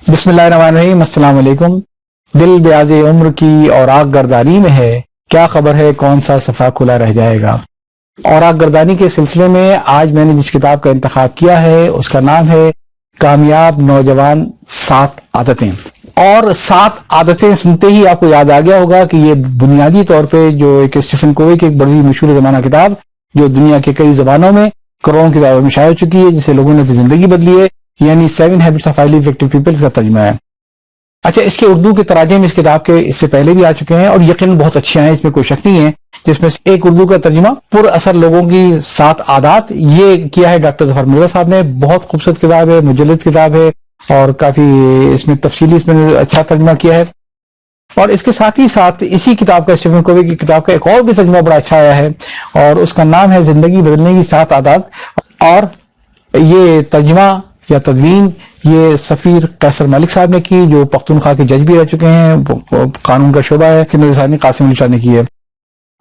बिस्मिल्लाहिर्रहमानिर्रहीम। अस्सलाम वालेकुम। दिल ब्याज उम्र की और आग गर्दानी में है, क्या खबर है कौन सा सफ़ा खुला रह जाएगा। और आग गर्दानी के सिलसिले में आज मैंने जिस किताब का इंतखाब किया है उसका नाम है कामयाब नौजवान 7 आदतें। और 7 आदतें सुनते ही आपको याद आ गया होगा कि ये बुनियादी तौर पे जो एक स्टीफन कोवी की एक बड़ी मशहूर ज़माना किताब जो दुनिया के कई ज़बानों में करोड़ों किताबों में शाया हो चुकी है, जिससे लोगों ने अपनी जिंदगी बदली है, यानी 7 habits of highly effective people का तर्जुमा है। अच्छा, इसके उर्दू के तराजम इस किताब के इससे पहले भी आ चुके हैं और यकीन बहुत अच्छे हैं, इसमें कोई शक नहीं है। जिसमें से एक उर्दू का तर्जुमा पुर असर लोगों की 7 आदत, ये किया है डॉक्टर जफर मिर्जा साहब ने। बहुत खूबसूरत किताब है, मुजल्लद किताब है और काफी इसमें तफसीली इसमें अच्छा तर्जुमा किया है। और इसके साथ ही साथ इसी किताब का, स्टीफन कोवी की किताब का एक और भी तर्जुमा बड़ा अच्छा आया है और उसका नाम है जिंदगी बदलने की 7 आदत। और ये तर्जुमा या तदवीन ये सफीर कैसर मलिक साहब ने की, जो पख्तूनख्वा के जज भी रह चुके हैं, कानून का शोबा है कि नजर कासिम अली शाह ने की है।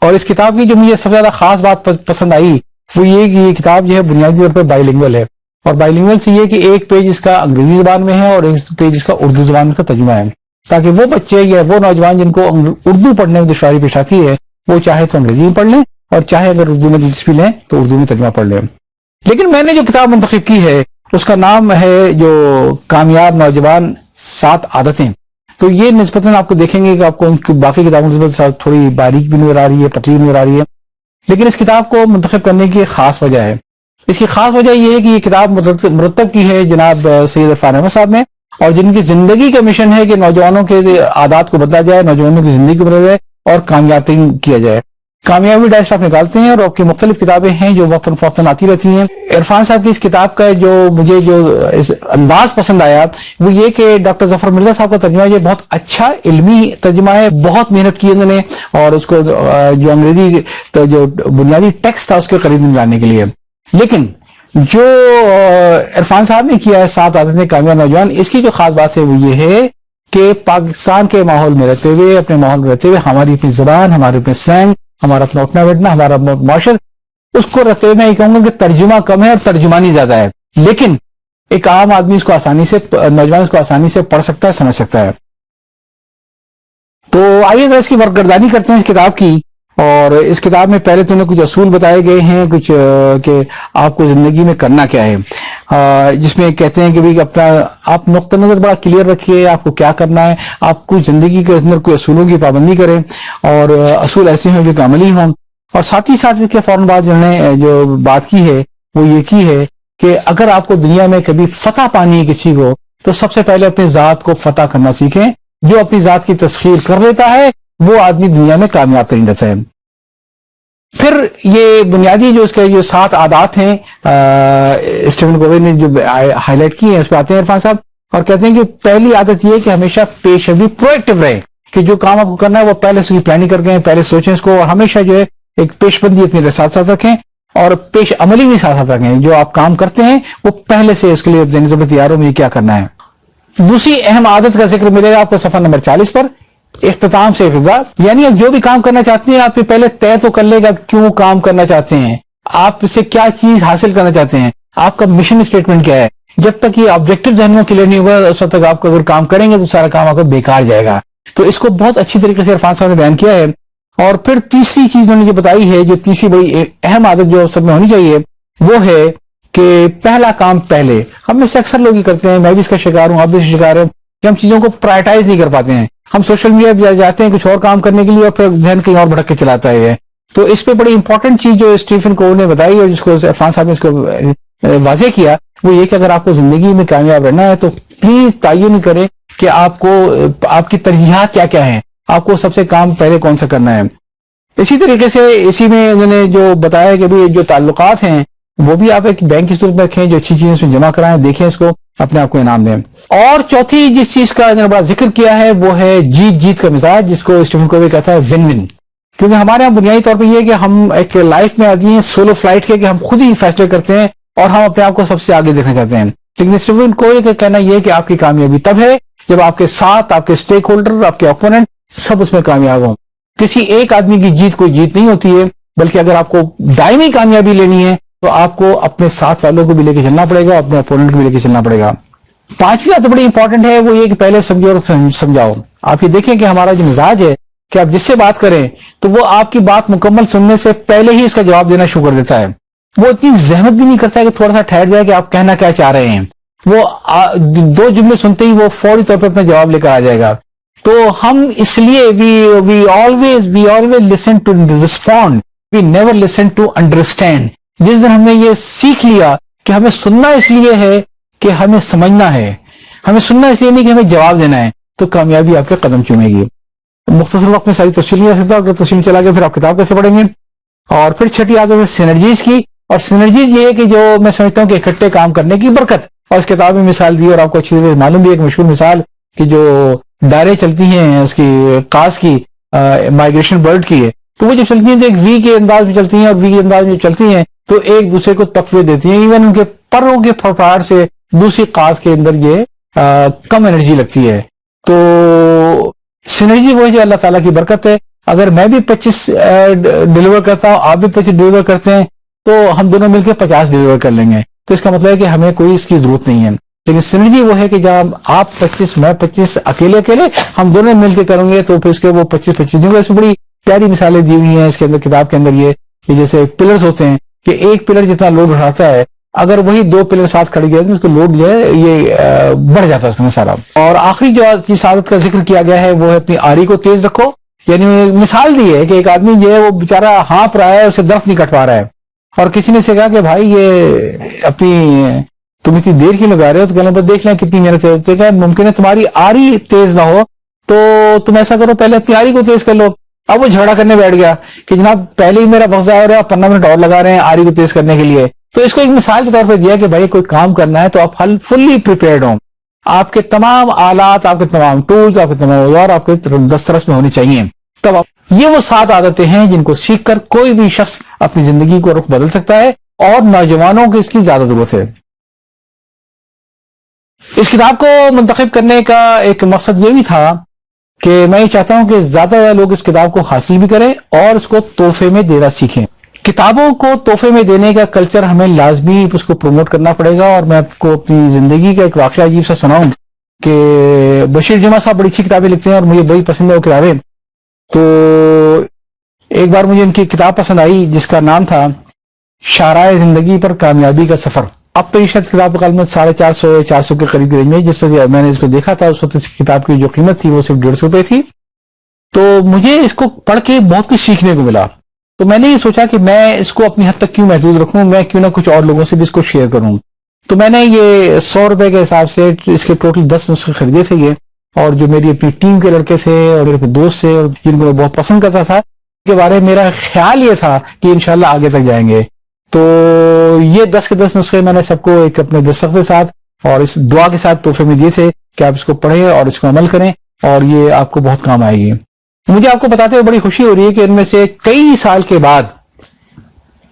और इस किताब की जो मुझे सबसे ज्यादा खास बात पसंद आई वो ये कि ये किताब जो है बुनियादी तौर पर बाइलिंगुअल है। और बाइलिंगुअल से ये कि एक पेज इसका अंग्रेजी जुबान में है और एक पेज इसका उर्दू जुबान का तर्जुमा है, ताकि वो बच्चे या वो नौजवान जिनको उर्दू पढ़ने में दुश्वारी पेश आती है वो चाहे तो अंग्रेजी में पढ़ लें और चाहे अगर उर्दू में दिलचस्पी लें तो उर्दू में तर्जुमा पढ़ लें। लेकिन मैंने जो किताब मुंतखब की है उसका नाम है जो कामयाब नौजवान 7 आदतें। तो ये निस्बतन आपको देखेंगे कि आपको उनकी बाकी किताबों से थोड़ी बारीक भी नजर आ रही है, पतली भी नजर आ रही है, लेकिन इस किताब को मुंतखब करने की खास वजह है। इसकी खास वजह यह है कि ये किताब मुरतब की है जनाब सैयद इरफान अहमद साहब ने, और जिनकी जिंदगी का मिशन है कि नौजवानों के आदत को बदला जाए, नौजवानों की जिंदगी को बदला जाए और कामयाब किया जाए। कामयाबी डायरेक्ट आप निकालते हैं और आपकी मुख्तलिफ किताबें हैं जो वक्तन फौक्तन आती रहती हैं। इरफान साहब की इस किताब का जो मुझे जो इस अंदाज पसंद आया वो ये कि डॉक्टर जफर मिर्जा साहब का तर्जुमा ये बहुत अच्छा इल्मी तर्जुमा है, बहुत मेहनत की उन्होंने और उसको जो अंग्रेजी तो जो बुनियादी टेक्स्ट था उसके करीब लाने के लिए। लेकिन जो इरफान साहब ने किया है 7 आदतें कामयाब नौजवान, इसकी जो खास बात है वो ये है कि पाकिस्तान के माहौल में रहते हुए, अपने माहौल में रहते हुए हमारी अपनी जबान, हमारे अपने स्लैंग, हमारा अपना उठना बैठना, हमारा माशर, उसको रहते हुए मैं ये कहूंगा कि तर्जुमा कम है और तर्जुमानी ज्यादा है। लेकिन एक आम आदमी इसको आसानी से, नौजवान इसको आसानी से पढ़ सकता है, समझ सकता है। तो आइए जरा इसकी वर्कगर्दानी करते हैं इस किताब की। और इस किताब में पहले तो उन्हें कुछ असूल बताए गए हैं, कुछ कि आपको जिंदगी में करना क्या है, जिसमें कहते हैं कि भाई अपना आप नुक्ता नजर बड़ा क्लियर रखिए, आपको क्या करना है, आपको जिंदगी के अंदर कोई असूलों की पाबंदी करें और असूल ऐसे हों जो कि अमली हों। और साथ ही साथ इसके फौरन बाद जिन्होंने जो बात की है वो ये की है कि अगर आपको दुनिया में कभी फतह पानी है किसी को, तो सबसे पहले अपनी जात को फतह करना सीखें। जो अपनी जात की तस्खीर कर लेता है वो आदमी दुनिया में कामयाब तरीन रहता है। फिर ये बुनियादी जो उसके जो 7 आदत हैं स्टीफन कोवी ने जो हाईलाइट की है उस पर आते हैं इरफान साहब और कहते हैं कि पहली आदत ये है कि हमेशा पेशेवरी प्रोएक्टिव रहे, कि जो काम आपको करना है वो पहले से प्लानिंग करके पहले सोचें इसको, और हमेशा जो है एक पेशबंदी अपने साथ साथ रखें और पेश अमली भी साथ साथ रखें। जो आप काम करते हैं वो पहले से उसके लिए जब तैयार हो मुझे क्या करना है। दूसरी अहम आदत का जिक्र मिलेगा आपको सफर नंबर 40 पर, इख्तिताम से इफ्तिताह, यानी आप जो भी काम करना चाहते हैं आप पहले तय तो कर लेगा क्यों काम करना चाहते हैं, आप इससे क्या चीज हासिल करना चाहते हैं, आपका मिशन स्टेटमेंट क्या है। जब तक ये ऑब्जेक्टिव जहन में क्लियर नहीं होगा उस तक आपको अगर काम करेंगे तो सारा काम आपका बेकार जाएगा। तो इसको बहुत अच्छी तरीके से इरफान साहब ने बयान किया है। और फिर तीसरी चीज उन्होंने जो बताई है, जो तीसरी बड़ी अहम आदत जो सब में होनी चाहिए वो है कि पहला काम पहले। हम में से अक्सर लोग ही करते हैं, मैं भी इसका शिकार हूं, आप भी इसका शिकार है, कि हम चीजों को प्रायोरिटाइज नहीं कर पाते हैं। हम सोशल मीडिया पर जाते हैं कुछ और काम करने के लिए और फिर जहन कहीं और भटक के चलाता है। तो इस पे बड़ी इंपॉर्टेंट चीज जो स्टीफन कोवी ने बताई और जिसको इरफान साहब ने इसको वाजे किया वो ये कि अगर आपको जिंदगी में कामयाब रहना है तो प्लीज तयन करें कि आपको आपकी तरजीहात क्या क्या है, आपको सबसे काम पहले कौन सा करना है। इसी तरीके से इसी में उन्होंने जो बताया कि भी जो ताल्लुकात हैं वो भी आप एक बैंक की सूरत में रखें, जो अच्छी चीजें उसमें जमा कराएं, देखें इसको, अपने आप को इनाम दें। और चौथी जिस चीज का इन्होंने बड़ा जिक्र किया है वो है जीत जीत का मिजाज, जिसको स्टीफन कोवी कहता है विन विन। क्योंकि हमारे यहाँ बुनियादी तौर पर यह है कि हम एक लाइफ में आदमी हैं सोलो फ्लाइट के, कि हम खुद ही फैसले करते हैं और हम अपने आप को सबसे आगे देखना चाहते हैं। लेकिन स्टीफन कोवी का कहना यह है कि आपकी कामयाबी तब है जब आपके साथ आपके स्टेक होल्डर, आपके ओपोनेंट सब उसमें कामयाब हों। किसी एक आदमी की जीत कोई जीत नहीं होती है, बल्कि अगर आपको दायमी कामयाबी लेनी है तो आपको अपने साथ वालों को भी लेके चलना पड़ेगा, अपने अपोनेंट को भी लेके चलना पड़ेगा। 5ویں بات بڑی امپورٹنٹ ہے، وہ یہ کہ پہلے سمجھو اور سمجھاؤ۔ آپ یہ دیکھیں کہ ہمارا جو مزاج ہے کہ آپ جس سے بات کریں تو وہ آپ کی بات مکمل سننے سے پہلے ہی اس کا جواب دینا شروع کر دیتا ہے، وہ اتنی زحمت بھی نہیں کرتا ہے کہ تھوڑا سا ٹھہر جائے کہ آپ کہنا کیا چاہ رہے ہیں، وہ 2 جملے سنتے ہی وہ فوری طور پہ اپنا جواب لے کر آ جائے گا۔ تو ہم اس لیے we always listen to respond, we never listen to understand۔ جس دن ہم نے یہ سیکھ لیا کہ ہمیں سننا اس لیے ہے کہ ہمیں سمجھنا ہے، ہمیں سننا اس لیے نہیں کہ ہمیں جواب دینا ہے، تو کامیابی آپ کے قدم چومے گی۔ مختصر وقت میں ساری تفصیل نہیں رہ سکتا، اگر تفصیل چلا گیا پھر آپ کتاب کیسے پڑھیں گے۔ اور پھر چھٹی عادت ہے سینرجیز کی، اور سینرجیز یہ ہے کہ جو میں سمجھتا ہوں کہ اکٹھے کام کرنے کی برکت، اور اس کتاب میں مثال دی اور آپ کو اچھی طرح معلوم بھی ہے، ایک مشہور مثال کہ جو ڈائریں چلتی ہیں اس کی قاز کی مائگریشن برڈ کی ہے، تو وہ جب چلتی ہیں تو ایک وی کے انداز میں چلتی ہیں، اور وی کے انداز میں چلتی ہیں تو ایک دوسرے کو تقویت دیتی ہیں، ایون ان کے پروں کے پھڑپھڑاہٹ سے دوسری قاز کے اندر یہ کم انرجی لگتی ہے۔ تو سینرجی وہ ہے جو اللہ تعالیٰ کی برکت ہے۔ اگر میں بھی 25 ڈیلیور کرتا ہوں، آپ بھی 25 ڈیلیور کرتے ہیں، تو ہم دونوں مل کے 50 ڈیلیور کر لیں گے، تو اس کا مطلب ہے کہ ہمیں کوئی اس کی ضرورت نہیں ہے۔ لیکن سینرجی وہ ہے کہ جب آپ 25 میں 25 اکیلے ہم دونوں مل کے کریں گے تو پھر اس کے وہ 25 دیں گے۔ اس میں بڑی پیاری مثالیں دی ہوئی ہیں اس کے اندر، کتاب کے اندر، یہ کہ جیسے پلرز ہوتے ہیں کہ ایک پلر جتنا لوڈ اٹھاتا ہے، اگر وہی 2 پلر ساتھ کھڑے گئے تو اس کو لوڈ جو ہے یہ بڑھ جاتا ہے اس میں سارا۔ اور آخری جو چیز عادت کا ذکر کیا گیا ہے وہ ہے اپنی آری کو تیز رکھو۔ یعنی مثال دی ہے کہ ایک آدمی جو ہے وہ بیچارہ ہانپ رہا ہے، اسے درخت نہیں کٹ پا رہا ہے، اور کسی نے سے کہا کہ بھائی یہ اپنی تم اتنی دیر کیوں لگا رہے ہو، تو کہنے بس دیکھ لیں کتنی محنت ہے، تو کہ ممکن ہے تمہاری آری تیز نہ ہو تو تم ایسا کرو پہلے اپنی آری کو تیز کر لو۔ اب وہ جھگڑا کرنے بیٹھ گیا کہ جناب پہلے ہی میرا وقت ضائع ہو رہا ہے، 15 منٹ اور لگا رہے ہیں آری کو تیز کرنے کے لیے۔ تو اس کو ایک مثال کے طور پہ دیا کہ بھائی کوئی کام کرنا ہے تو آپ فلی پریپیئرڈ ہوں، آپ کے تمام آلات، آپ کے تمام ٹولز، آپ کے تمام اوزار آپ کے دسترس میں ہونے چاہیے۔ تب یہ وہ 7 عادتیں ہیں جن کو سیکھ کر کوئی بھی شخص اپنی زندگی کو رخ بدل سکتا ہے، اور نوجوانوں کو اس کی زیادہ ضرورت ہے۔ اس کتاب کو منتخب کرنے کا ایک مقصد یہ بھی تھا کہ میں یہ چاہتا ہوں کہ زیادہ لوگ اس کتاب کو حاصل بھی کریں اور اس کو تحفے میں دینا سیکھیں۔ کتابوں کو تحفے میں دینے کا کلچر ہمیں لازمی اس کو پروموٹ کرنا پڑے گا۔ اور میں آپ کو اپنی زندگی کا ایک واقعہ عجیب سا سناؤں کہ بشیر جمعہ صاحب بڑی اچھی کتابیں لکھتے ہیں اور مجھے بڑی پسند ہے وہ کتابیں۔ تو ایک بار مجھے ان کی کتاب پسند آئی جس کا نام تھا شاہراہ زندگی پر کامیابی کا سفر۔ اب تو یہ شاید کتاب کا قیمت 450 400 کے قریب رینج میں، جس سے میں نے اس کو دیکھا تھا اس وقت اس کتاب کی جو قیمت تھی وہ صرف 150 روپے تھی۔ تو مجھے اس کو پڑھ کے بہت کچھ سیکھنے کو ملا، تو میں نے یہ سوچا کہ میں اس کو اپنی حد تک کیوں محدود رکھوں، میں کیوں نہ کچھ اور لوگوں سے بھی اس کو شیئر کروں۔ تو میں نے یہ 100 روپے کے حساب سے اس کے ٹوٹل 10 نسخے خریدے تھے یہ، اور جو میری اپنی ٹیم کے لڑکے تھے اور میرے دوست سے جن کو میں بہت پسند کرتا تھا کے بارے میں میرا خیال یہ تھا کہ انشاءاللہ آگے تک جائیں گے۔ تو یہ 10 کے 10 نسخے میں نے سب کو ایک اپنے دستخط کے ساتھ اور اس دعا کے ساتھ تحفے میں دیے تھے کہ آپ اس کو پڑھیں اور اس کو عمل کریں اور یہ آپ کو بہت کام آئے گی۔ مجھے آپ کو بتاتے ہوئے بڑی خوشی ہو رہی ہے کہ ان میں سے کئی سال کے بعد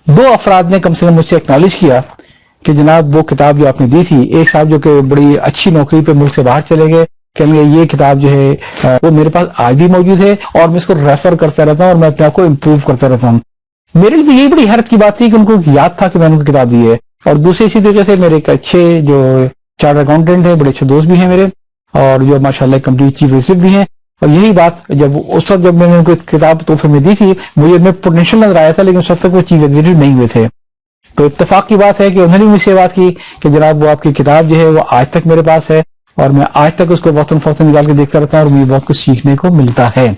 2 افراد نے کم سے کم مجھ سے ایکنالج کیا کہ جناب وہ کتاب جو آپ نے دی تھی، ایک صاحب جو کہ بڑی اچھی نوکری پہ ملک سے باہر چلے گئے، کہ یہ کتاب جو ہے وہ میرے پاس آج بھی موجود ہے اور میں اس کو ریفر کرتا رہتا ہوں اور میں اپنے آپ کو امپروو کرتا رہتا ہوں۔ میرے لیے یہ بڑی حیرت کی بات تھی کہ ان کو یاد تھا کہ میں نے ان کو کتاب دی ہے۔ اور دوسری اسی طریقے سے میرے ایک اچھے جو چارٹر اکاؤنٹنٹ ہیں، بڑے اچھے دوست بھی ہیں میرے، اور جو ماشاءاللہ کمپلیٹ چیف ایگزیکٹو بھی ہیں، اور یہی بات جب اس وقت جب میں نے ان کو کتاب تحفے میں دی تھی مجھے ان میں پوٹینشیل نظر آیا تھا، لیکن اس وقت تک وہ چیف ایگزیکٹو نہیں ہوئے تھے۔ تو اتفاق کی بات ہے کہ انہوں نے مجھ سے بات کی کہ جناب وہ آپ کی کتاب جو ہے وہ آج تک میرے پاس ہے اور میں آج تک اس کو وقتاً فوقتاً نکال کے دیکھتا رہتا ہوں اور مجھے بہت کچھ سیکھنے کو ملتا ہے۔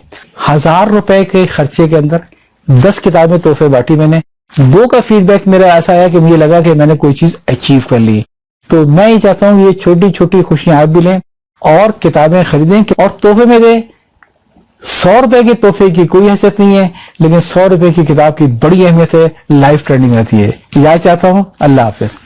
1000 روپے کے خرچے کے اندر 10 کتابیں تحفے بانٹی میں نے۔ 2 کا فیڈ بیک میرا ایسا ہے کہ مجھے لگا کہ میں نے کوئی چیز اچیو کر لی۔ تو میں یہ چاہتا ہوں کہ یہ چھوٹی چھوٹی خوشیاں آپ بھی لیں اور کتابیں خریدیں اور تحفے میں دیں۔ 100 روپے کے تحفے کی کوئی حیثیت نہیں ہے، لیکن 100 روپے کی کتاب کی بڑی اہمیت ہے، لائف ٹریننگ رہتی ہے۔ اجازت چاہتا ہوں، اللہ حافظ۔